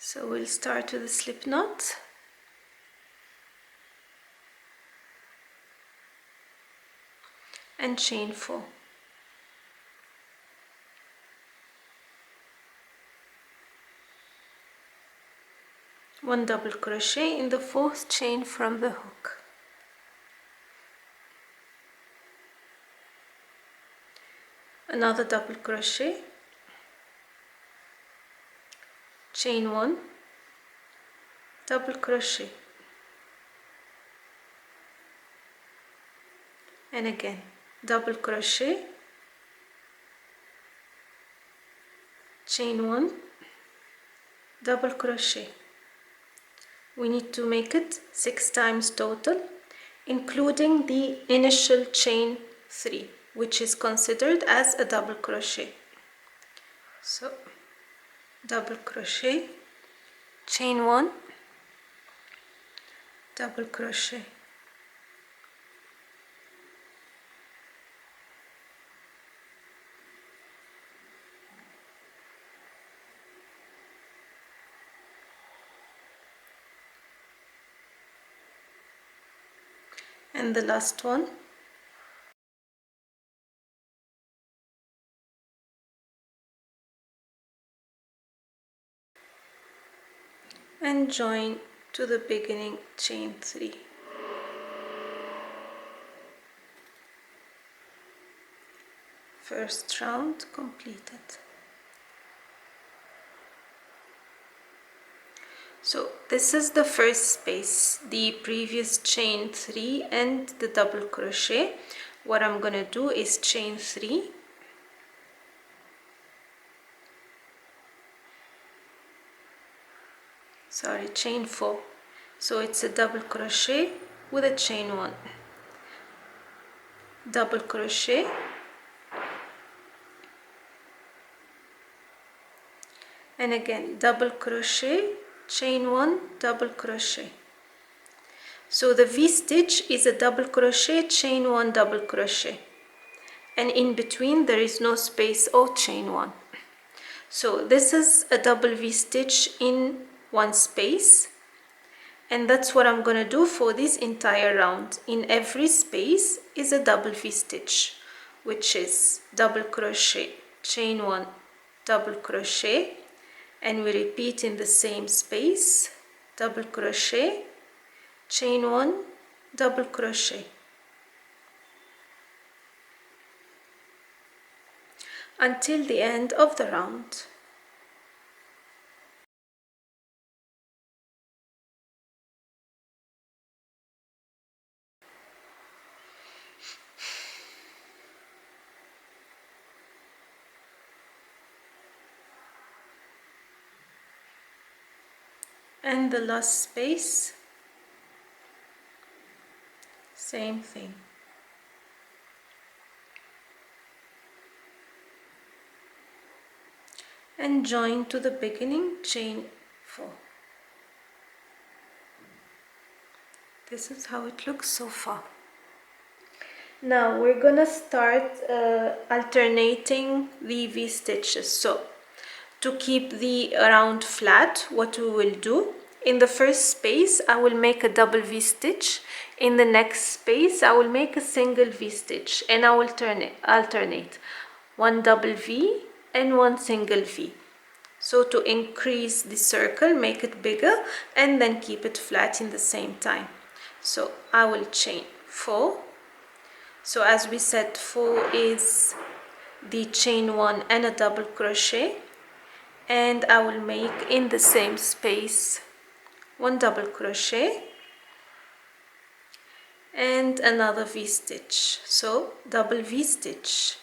So we'll start with a slip knot and chain 4. One double crochet in the 4th chain from the hook. Another double crochet, chain 1, double crochet, and again double crochet, chain 1, double crochet. We need to make it 6 times total, including the initial chain 3, which is considered as a double crochet. So double crochet, chain 1, double crochet, and the last one, and join to the beginning chain 3. First round completed. So this is the first space, the previous chain 3 and the double crochet. What I'm gonna do is chain 3, chain 4. So it's a double crochet with a chain 1, double crochet, and again double crochet, chain 1, double crochet. So the V stitch is a double crochet, chain 1, double crochet, and in between there is no space or chain 1. So this is a double V stitch in one space, and that's what I'm gonna do for this entire round. In every space is a double V stitch, which is double crochet, chain 1, double crochet, and we repeat in the same space, double crochet, chain 1, double crochet, until the end of the round. And the last space, same thing. And join to the beginning chain 4. This is how it looks so far. Now we're gonna start alternating the V stitches. So to keep the round flat, what we will do, in the first space I will make a double V stitch, in the next space I will make a single V stitch, and I will alternate one double V and one single V. So to increase the circle, make it bigger, and then keep it flat in the same time. So I will chain 4. So as we said, 4 is the chain 1 and a double crochet, and I will make in the same space one double crochet and another V stitch. So double V stitch.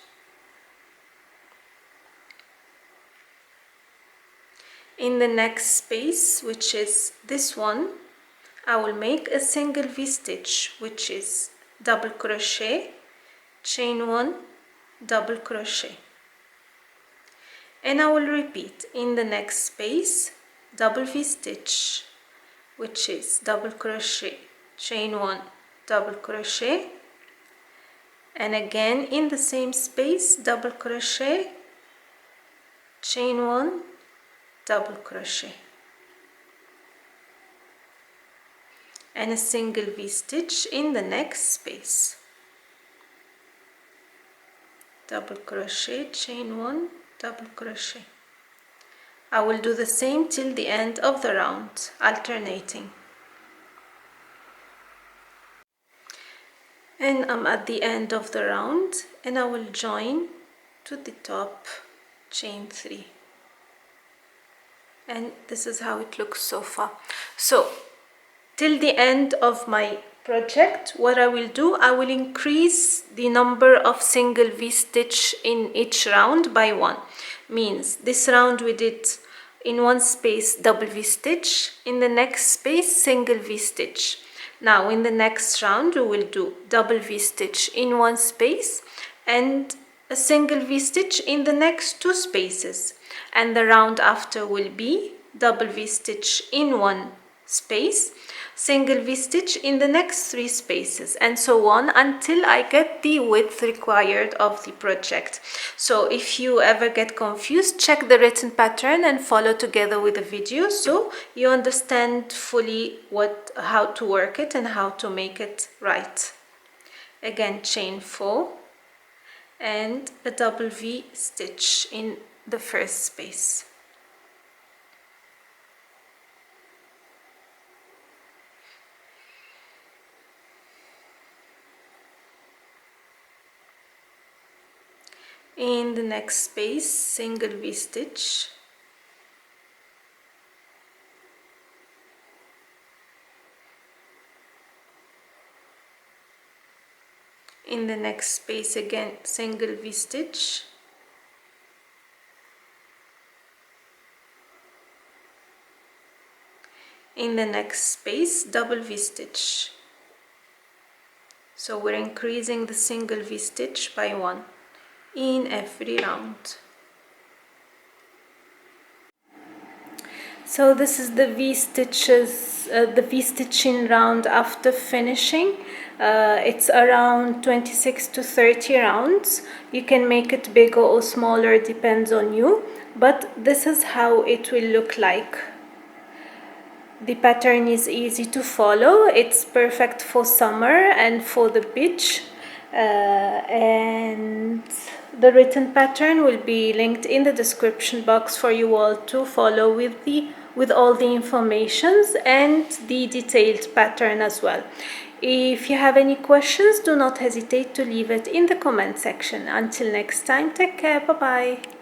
In the next space, which is this one, I will make a single V stitch, which is double crochet, chain 1, double crochet, and I will repeat in the next space double V stitch, which is double crochet, chain 1, double crochet, and again in the same space double crochet, chain 1, double crochet. and a single V-stitch in the next space. Double crochet, chain 1, double crochet. I will do the same till the end of the round, alternating. And I'm at the end of the round, and I will join to the top, chain 3. And this is how it looks so far. So till the end of my project, what I will do, I will increase the number of single V-stitch in each round by 1. Means this round we did in one space double V-stitch, in the next space single V-stitch. Now in the next round we will do double V-stitch in one space and a single V-stitch in the next 2 spaces, and the round after will be double V-stitch in one space, single V-stitch in the next 3 spaces, and so on until I get the width required of the project. So if you ever get confused, check the written pattern and follow together with the video so you understand fully how to work it and how to make it right. Again, chain 4 and a double V-stitch in the first space. In the next space, single V-stitch. In the next space again, single V-stitch. In the next space, double V-stitch. So we're increasing the single V-stitch by 1 in every round. So this is the V-stitches, the V-stitching round after finishing. It's around 26 to 30 rounds. You can make it bigger or smaller, depends on you, but this is how it will look like. The pattern is easy to follow. It's perfect for summer and for the beach. And the written pattern will be linked in the description box for you all to follow with all the informations and the detailed pattern as well. If you have any questions, do not hesitate to leave it in the comment section. Until next time, take care, bye bye.